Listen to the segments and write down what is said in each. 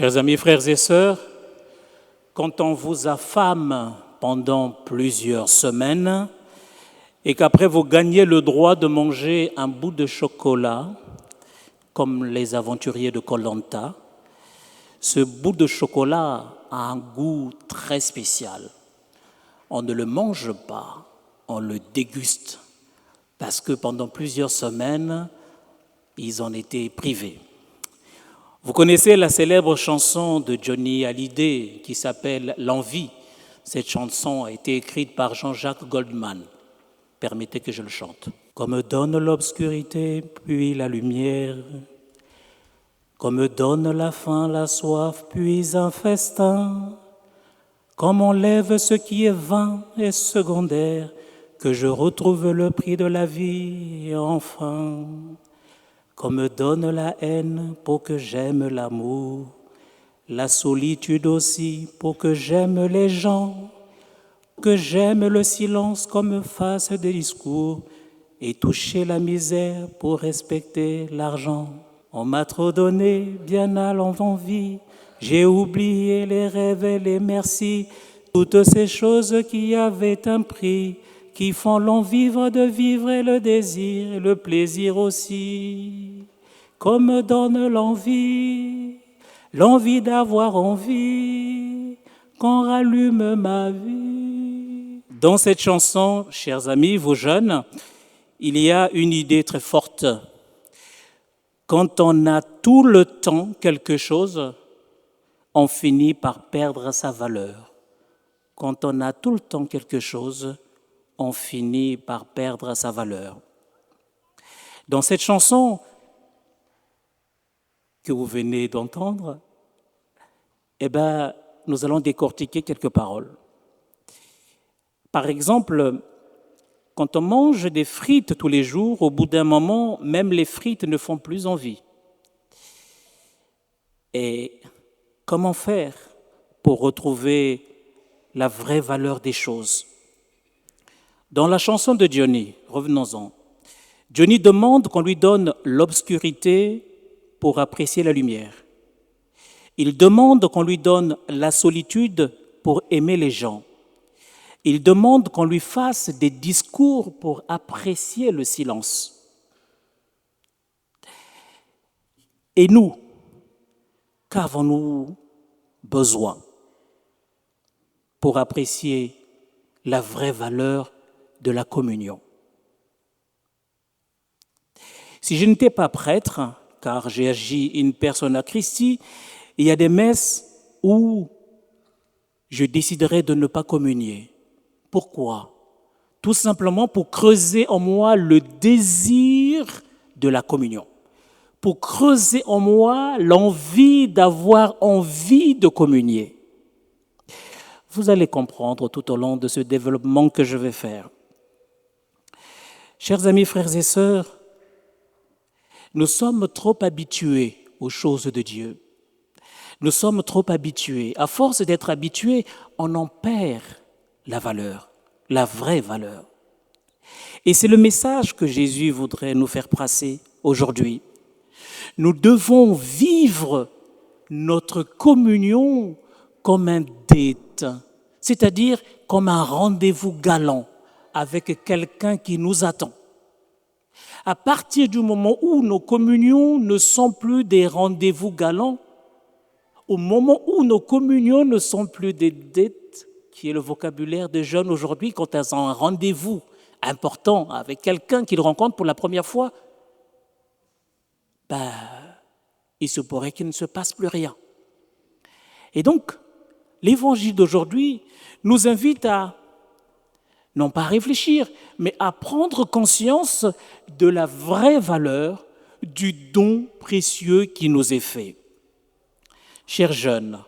Chers amis, frères et sœurs, quand on vous affame pendant plusieurs semaines et qu'après vous gagnez le droit de manger un bout de chocolat, comme les aventuriers de Koh-Lanta, ce bout de chocolat a un goût très spécial. On ne le mange pas, on le déguste, parce que pendant plusieurs semaines, ils en étaient privés. Vous connaissez la célèbre chanson de Johnny Hallyday qui s'appelle « L'envie ». Cette chanson a été écrite par Jean-Jacques Goldman. Permettez que je le chante. Comme donne l'obscurité, puis la lumière, comme donne la faim, la soif, puis un festin, comme on lève ce qui est vain et secondaire, que je retrouve le prix de la vie, enfin. Comme donne la haine pour que j'aime l'amour, la solitude aussi pour que j'aime les gens, que j'aime le silence comme face des discours et toucher la misère pour respecter l'argent. On m'a trop donné, bien à l'envie, j'ai oublié les rêves et les merci, toutes ces choses qui avaient un prix, qui font l'envie de vivre et le désir et le plaisir aussi. Comme donne l'envie d'avoir envie, qu'on rallume ma vie. Dans cette chanson, chers amis, vous jeunes, il y a une idée très forte. Quand on a tout le temps quelque chose, on finit par perdre sa valeur. Quand on a tout le temps quelque chose, on finit par perdre sa valeur. Dans cette chanson que vous venez d'entendre, nous allons décortiquer quelques paroles. Par exemple, quand on mange des frites tous les jours, au bout d'un moment, même les frites ne font plus envie. Et comment faire pour retrouver la vraie valeur des choses? Dans la chanson de Johnny, revenons-en, Johnny demande qu'on lui donne l'obscurité pour apprécier la lumière. Il demande qu'on lui donne la solitude pour aimer les gens. Il demande qu'on lui fasse des discours pour apprécier le silence. Et nous, qu'avons-nous besoin pour apprécier la vraie valeur de la communion? Si je n'étais pas prêtre, car j'ai agi in persona Christi, il y a des messes où je déciderais de ne pas communier. Pourquoi? Tout simplement pour creuser en moi le désir de la communion, pour creuser en moi l'envie d'avoir envie de communier. Vous allez comprendre tout au long de ce développement que je vais faire. Chers amis, frères et sœurs, nous sommes trop habitués aux choses de Dieu. Nous sommes trop habitués. À force d'être habitués, on en perd la valeur, la vraie valeur. Et c'est le message que Jésus voudrait nous faire passer aujourd'hui. Nous devons vivre notre communion comme un date, c'est-à-dire comme un rendez-vous galant avec quelqu'un qui nous attend. À partir du moment où nos communions ne sont plus des rendez-vous galants, au moment où nos communions ne sont plus des dates, qui est le vocabulaire des jeunes aujourd'hui, quand elles ont un rendez-vous important avec quelqu'un qu'ils rencontrent pour la première fois, il se pourrait qu'il ne se passe plus rien. Et donc, l'évangile d'aujourd'hui nous invite à, non pas à réfléchir, mais à prendre conscience de la vraie valeur du don précieux qui nous est fait. Chers jeunes,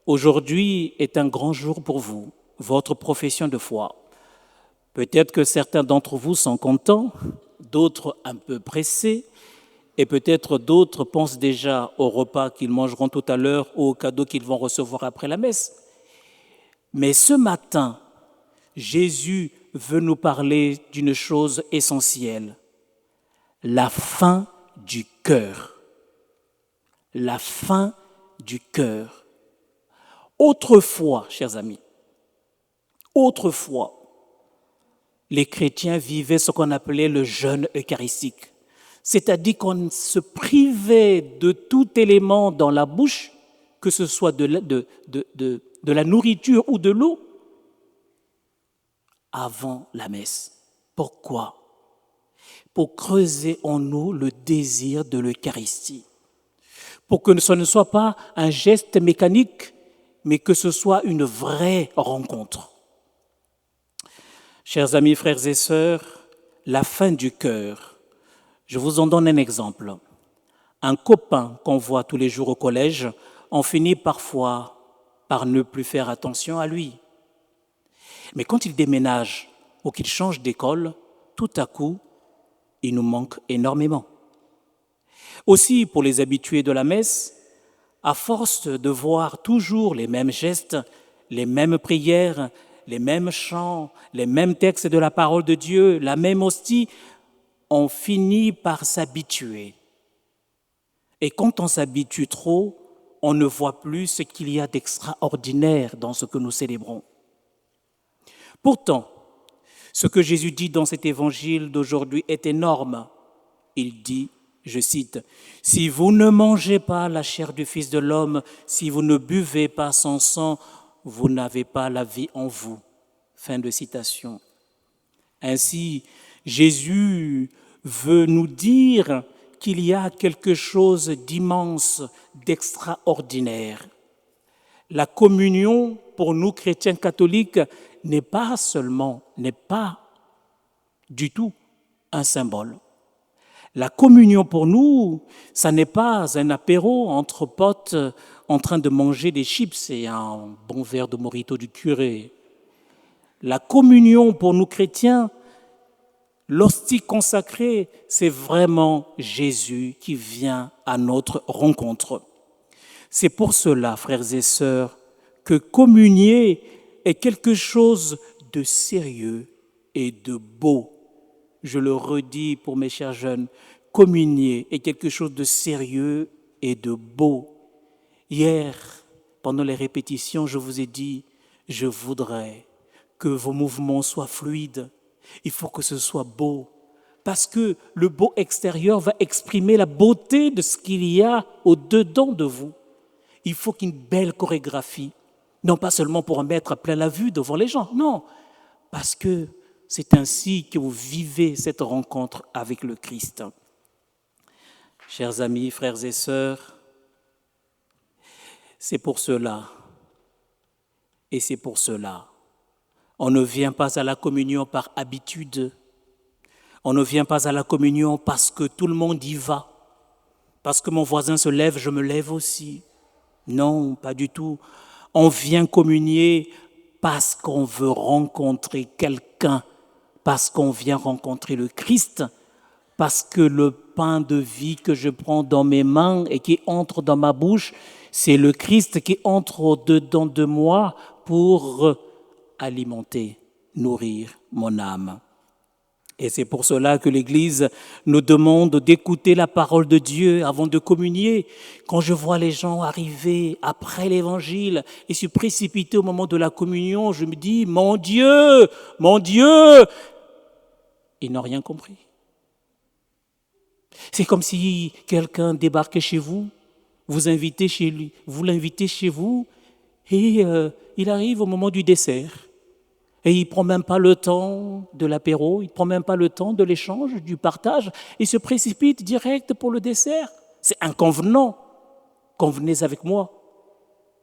aujourd'hui est un grand jour pour vous, votre profession de foi. Peut-être que certains d'entre vous sont contents, d'autres un peu pressés, et peut-être d'autres pensent déjà au repas qu'ils mangeront tout à l'heure ou au cadeau qu'ils vont recevoir après la messe. Mais ce matin, Jésus veut nous parler d'une chose essentielle, la faim du cœur. La faim du cœur. Autrefois, chers amis, autrefois, les chrétiens vivaient ce qu'on appelait le jeûne eucharistique. C'est-à-dire qu'on se privait de tout élément dans la bouche, que ce soit de la nourriture ou de l'eau, avant la messe. Pourquoi? Pour creuser en nous le désir de l'Eucharistie. Pour que ce ne soit pas un geste mécanique, mais que ce soit une vraie rencontre. Chers amis, frères et sœurs, la faim du cœur. Je vous en donne un exemple. Un copain qu'on voit tous les jours au collège, on finit parfois par ne plus faire attention à lui. Mais quand il déménage ou qu'il change d'école, tout à coup, il nous manque énormément. Aussi, pour les habitués de la messe, à force de voir toujours les mêmes gestes, les mêmes prières, les mêmes chants, les mêmes textes de la parole de Dieu, la même hostie, on finit par s'habituer. Et quand on s'habitue trop, on ne voit plus ce qu'il y a d'extraordinaire dans ce que nous célébrons. Pourtant, ce que Jésus dit dans cet évangile d'aujourd'hui est énorme. Il dit, je cite, « Si vous ne mangez pas la chair du Fils de l'homme, si vous ne buvez pas son sang, vous n'avez pas la vie en vous. » Fin de citation. Ainsi, Jésus veut nous dire qu'il y a quelque chose d'immense, d'extraordinaire. La communion, pour nous chrétiens catholiques, n'est pas du tout un symbole. La communion pour nous, ça n'est pas un apéro entre potes en train de manger des chips et un bon verre de mojito du curé. La communion pour nous chrétiens, l'hostie consacrée, c'est vraiment Jésus qui vient à notre rencontre. C'est pour cela, frères et sœurs, que communier est quelque chose de sérieux et de beau. Je le redis pour mes chers jeunes, communier est quelque chose de sérieux et de beau. Hier, pendant les répétitions, je vous ai dit, je voudrais que vos mouvements soient fluides. Il faut que ce soit beau, parce que le beau extérieur va exprimer la beauté de ce qu'il y a au-dedans de vous. Il faut qu'une belle chorégraphie, non pas seulement pour en mettre à plein la vue devant les gens, non, parce que c'est ainsi que vous vivez cette rencontre avec le Christ. Chers amis, frères et sœurs, c'est pour cela, et c'est pour cela, on ne vient pas à la communion par habitude, on ne vient pas à la communion parce que tout le monde y va, parce que mon voisin se lève, je me lève aussi. Non, pas du tout. On vient communier parce qu'on veut rencontrer quelqu'un, parce qu'on vient rencontrer le Christ, parce que le pain de vie que je prends dans mes mains et qui entre dans ma bouche, c'est le Christ qui entre au-dedans de moi pour alimenter, nourrir mon âme. Et c'est pour cela que l'Église nous demande d'écouter la parole de Dieu avant de communier. Quand je vois les gens arriver après l'Évangile et se précipiter au moment de la communion, je me dis, mon Dieu, ils n'ont rien compris. C'est comme si quelqu'un débarquait chez vous, vous l'invitez chez vous, et il arrive au moment du dessert. Et il ne prend même pas le temps de l'apéro, il ne prend même pas le temps de l'échange, du partage. Il se précipite direct pour le dessert. C'est inconvenant. Convenez avec moi.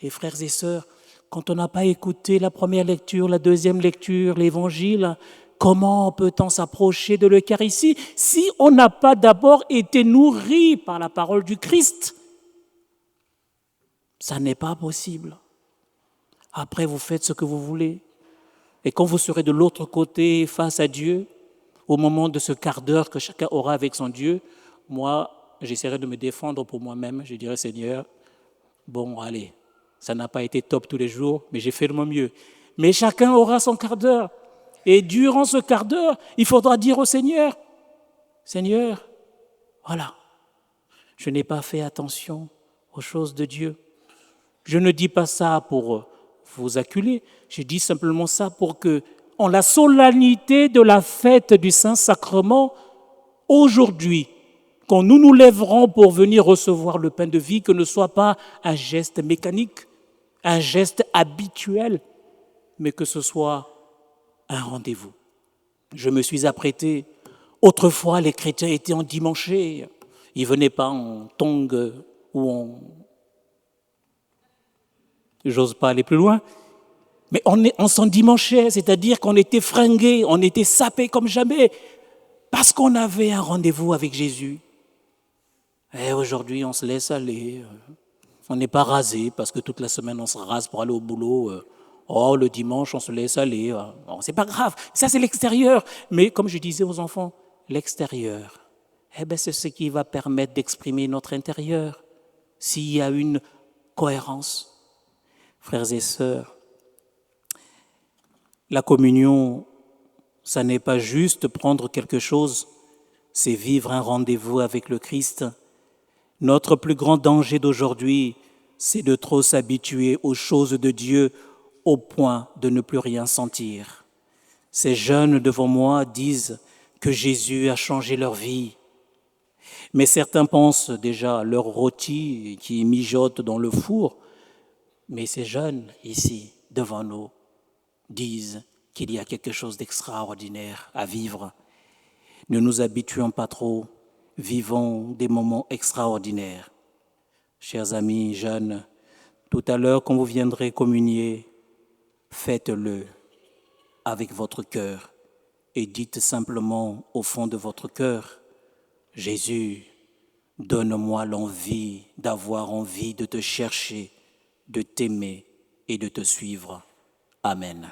Et frères et sœurs, quand on n'a pas écouté la première lecture, la deuxième lecture, l'évangile, comment peut-on s'approcher de l'Eucharistie si on n'a pas d'abord été nourri par la parole du Christ? Ça n'est pas possible. Après, vous faites ce que vous voulez. Et quand vous serez de l'autre côté, face à Dieu, au moment de ce quart d'heure que chacun aura avec son Dieu, moi, j'essaierai de me défendre pour moi-même. Je dirai, Seigneur, bon, allez, ça n'a pas été top tous les jours, mais j'ai fait de mon mieux. Mais chacun aura son quart d'heure. Et durant ce quart d'heure, il faudra dire au Seigneur, Seigneur, voilà, je n'ai pas fait attention aux choses de Dieu. Je ne dis pas ça pour vous acculer, je dis simplement ça pour que, en la solennité de la fête du Saint-Sacrement, aujourd'hui, quand nous nous lèverons pour venir recevoir le pain de vie, que ne soit pas un geste mécanique, un geste habituel, mais que ce soit un rendez-vous. Je me suis apprêté. Autrefois, les chrétiens étaient endimanchés. Ils ne venaient pas en tongs ou en... J'ose pas aller plus loin. Mais on s'endimanchait, c'est-à-dire qu'on était fringués, on était sapés comme jamais, parce qu'on avait un rendez-vous avec Jésus. Et aujourd'hui, on se laisse aller. On n'est pas rasé, parce que toute la semaine, on se rase pour aller au boulot. Oh, le dimanche, on se laisse aller. Bon, c'est pas grave, ça c'est l'extérieur. Mais comme je disais aux enfants, l'extérieur, c'est ce qui va permettre d'exprimer notre intérieur, s'il y a une cohérence. Frères et sœurs, la communion, ça n'est pas juste prendre quelque chose, c'est vivre un rendez-vous avec le Christ. Notre plus grand danger d'aujourd'hui, c'est de trop s'habituer aux choses de Dieu au point de ne plus rien sentir. Ces jeunes devant moi disent que Jésus a changé leur vie. Mais certains pensent déjà à leur rôti qui mijote dans le four. Mais ces jeunes ici, devant nous, disent qu'il y a quelque chose d'extraordinaire à vivre. Ne nous habituons pas trop, vivons des moments extraordinaires. Chers amis jeunes, tout à l'heure, quand vous viendrez communier, faites-le avec votre cœur et dites simplement au fond de votre cœur, Jésus, donne-moi l'envie d'avoir envie de te chercher, de t'aimer et de te suivre. Amen.